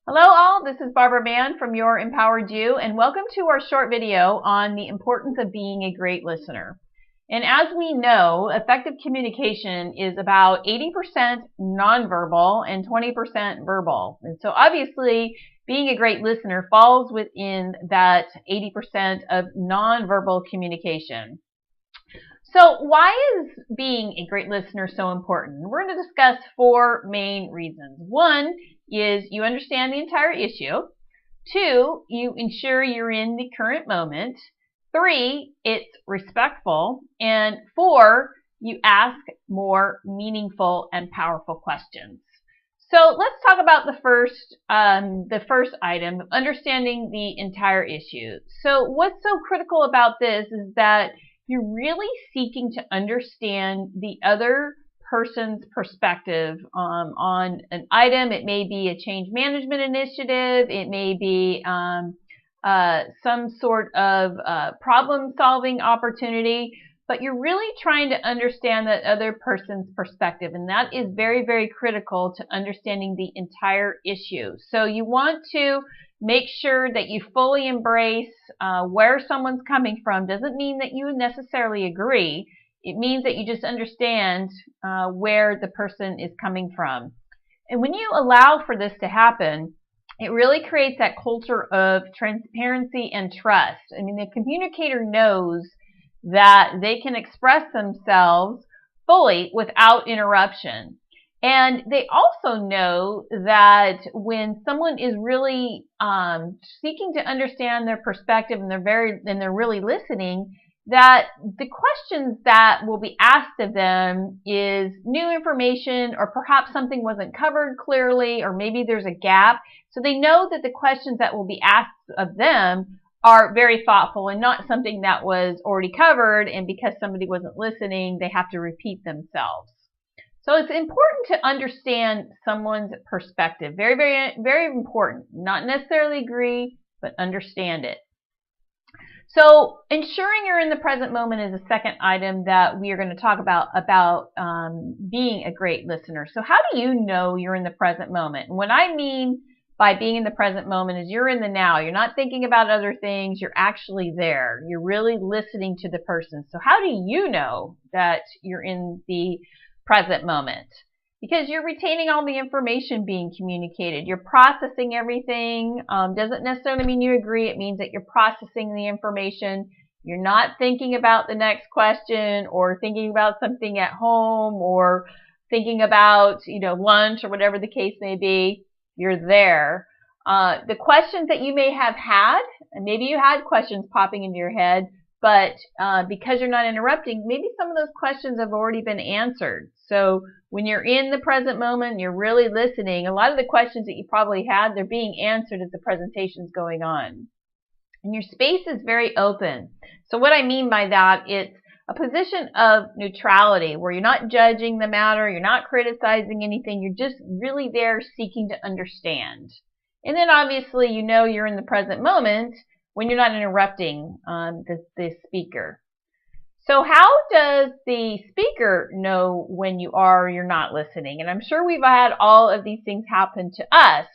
Hello all, this is Barbara Mann from Your Empowered You, and welcome to our short video on the importance of being a great listener. And as we know, effective communication is about 80% nonverbal and 20% verbal. And so obviously, being a great listener falls within that 80% of nonverbal communication. So why is being a great listener so important? We're going to discuss four main reasons. One is you understand the entire issue. Two, you ensure you're in the current moment. Three, it's respectful. And four, you ask more meaningful and powerful questions. So let's talk about the first item, understanding the entire issue. So what's so critical about this is that you're really seeking to understand the other person's perspective on an item. It may be a change management initiative. It may be some sort of problem-solving opportunity. But you're really trying to understand that other person's perspective. And that is very, very critical to understanding the entire issue. So you want to make sure that you fully embrace where someone's coming from. Doesn't mean that you necessarily agree. It means that you just understand where the person is coming from. And when you allow for this to happen, it really creates that culture of transparency and trust. I mean, the communicator knows that they can express themselves fully without interruption. And they also know that when someone is really seeking to understand their perspective and they're really listening, that the questions that will be asked of them is new information, or perhaps something wasn't covered clearly, or maybe there's a gap. So they know that the questions that will be asked of them are very thoughtful and not something that was already covered, and because somebody wasn't listening, they have to repeat themselves. So it's important to understand someone's perspective. Very, very, very important. Not necessarily agree, but understand it. So ensuring you're in the present moment is a second item that we are going to talk about being a great listener. So how do you know you're in the present moment? And what I mean by being in the present moment is you're in the now. You're not thinking about other things. You're actually there. You're really listening to the person. So how do you know that you're in the present moment? Because you're retaining all the information being communicated. You're processing everything. Doesn't necessarily mean you agree. It means that you're processing the information. You're not thinking about the next question or thinking about something at home or thinking about, lunch or whatever the case may be. You're there. The questions that you may have had, and maybe you had questions popping into your head, but because you're not interrupting, maybe some of those questions have already been answered. So when you're in the present moment, you're really listening, a lot of the questions that you probably had, they're being answered as the presentation's going on. And your space is very open. So what I mean by that, it's a position of neutrality where you're not judging the matter, you're not criticizing anything, you're just really there seeking to understand. And then obviously you're in the present moment when you're not interrupting the speaker. So how does the speaker know when you are or you're not listening? And I'm sure we've had all of these things happen to us.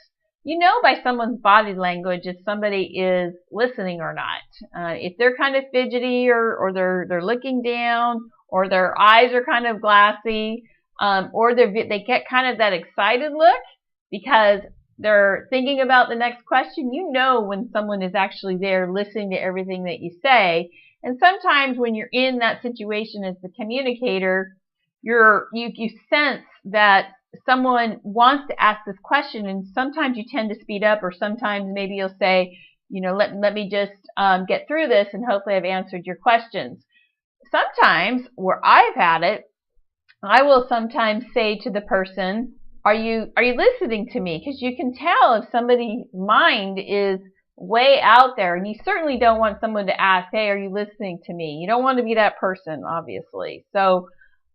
You know by someone's body language if somebody is listening or not. If they're kind of fidgety or they're looking down or their eyes are kind of glassy or they get kind of that excited look because they're thinking about the next question, you know when someone is actually there listening to everything that you say. And sometimes when you're in that situation as the communicator, you sense that someone wants to ask this question, and sometimes you tend to speed up, or sometimes maybe you'll say, let me just get through this and hopefully I've answered your questions. Sometimes, where I've had it, I will sometimes say to the person, are you listening to me? Because you can tell if somebody's mind is way out there, and you certainly don't want someone to ask, hey, are you listening to me? You don't want to be that person, obviously. So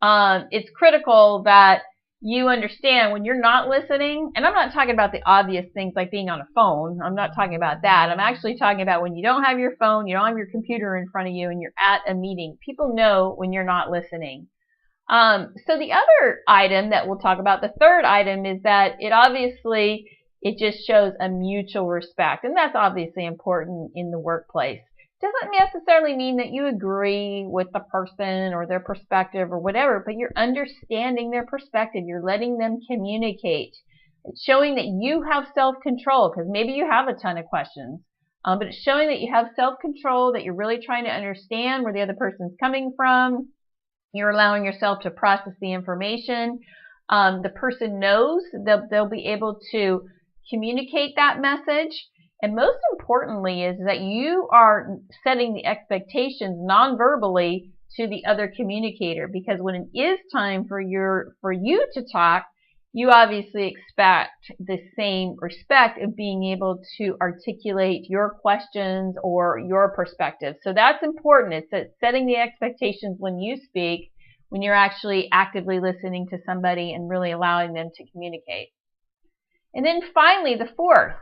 it's critical that you understand when you're not listening, and I'm not talking about the obvious things like being on a phone. I'm not talking about that. I'm actually talking about when you don't have your phone, you don't have your computer in front of you, and you're at a meeting. People know when you're not listening. So the other item that we'll talk about, the third item, is that it obviously It just shows a mutual respect, and that's obviously important in the workplace. Doesn't necessarily mean that you agree with the person or their perspective or whatever, but you're understanding their perspective. You're letting them communicate. It's showing that you have self-control, because maybe you have a ton of questions, but it's showing that you have self-control, that you're really trying to understand where the other person's coming from. You're allowing yourself to process the information. The person knows they'll be able to communicate that message. And most importantly is that you are setting the expectations non-verbally to the other communicator, because when it is time for you to talk, you obviously expect the same respect of being able to articulate your questions or your perspective. So that's important. It's setting the expectations when you speak, when you're actually actively listening to somebody and really allowing them to communicate. And then finally, the fourth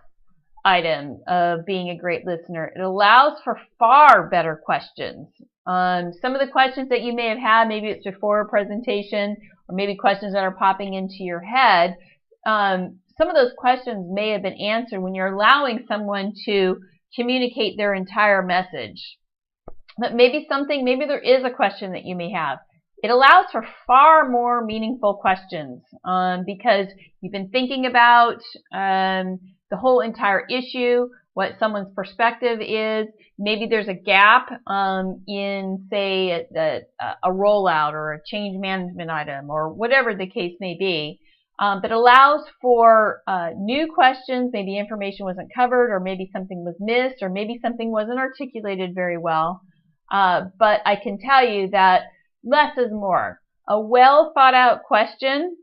item of being a great listener, it allows for far better questions. Some of the questions that you may have had, maybe it's before a presentation, or maybe questions that are popping into your head, some of those questions may have been answered when you're allowing someone to communicate their entire message. But maybe there is a question that you may have. It allows for far more meaningful questions because you've been thinking about the whole entire issue, what someone's perspective is. Maybe there's a gap in, say, a rollout or a change management item or whatever the case may be. But allows for new questions. Maybe information wasn't covered, or maybe something was missed, or maybe something wasn't articulated very well. But I can tell you that less is more. A well thought out question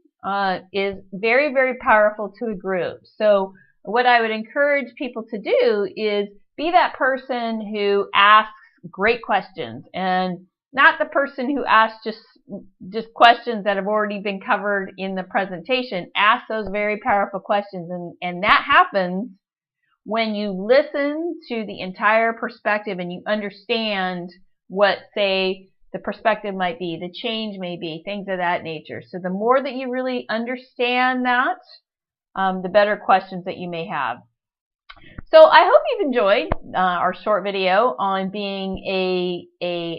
is very, very powerful to a group. So what I would encourage people to do is be that person who asks great questions, and not the person who asks just questions that have already been covered in the presentation. Ask those very powerful questions, and that happens when you listen to the entire perspective and you understand what, say, the perspective might be, the change may be, things of that nature. So the more that you really understand that, the better questions that you may have. So I hope you've enjoyed our short video on being a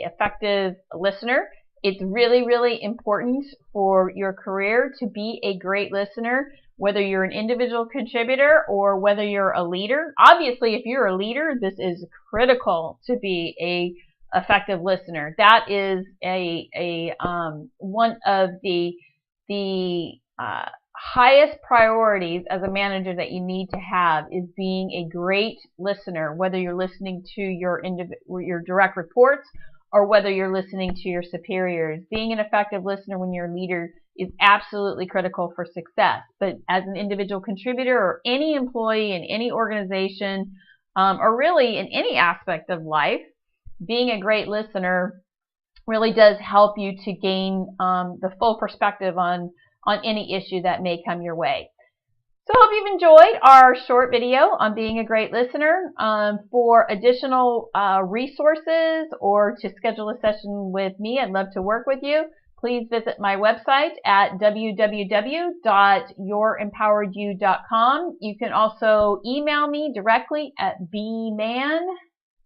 effective listener. It's really, really important for your career to be a great listener, whether you're an individual contributor or whether you're a leader. Obviously, if you're a leader, this is critical to be a effective listener. That is one of the highest priorities as a manager that you need to have, is being a great listener, whether you're listening to your direct reports or whether you're listening to your superiors. Being an effective listener when you're a leader is absolutely critical for success. But as an individual contributor or any employee in any organization, or really in any aspect of life, being a great listener really does help you to gain the full perspective on any issue that may come your way. So I hope you've enjoyed our short video on being a great listener. For additional resources or to schedule a session with me, I'd love to work with you. Please visit my website at www.yourimpoweredyou.com. You can also email me directly at bman,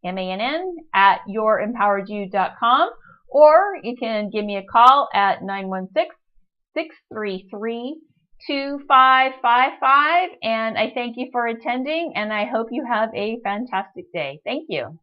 M-A-N-N, at yourimpoweredyou.com, or you can give me a call at 916-633-2555, and I thank you for attending, and I hope you have a fantastic day. Thank you.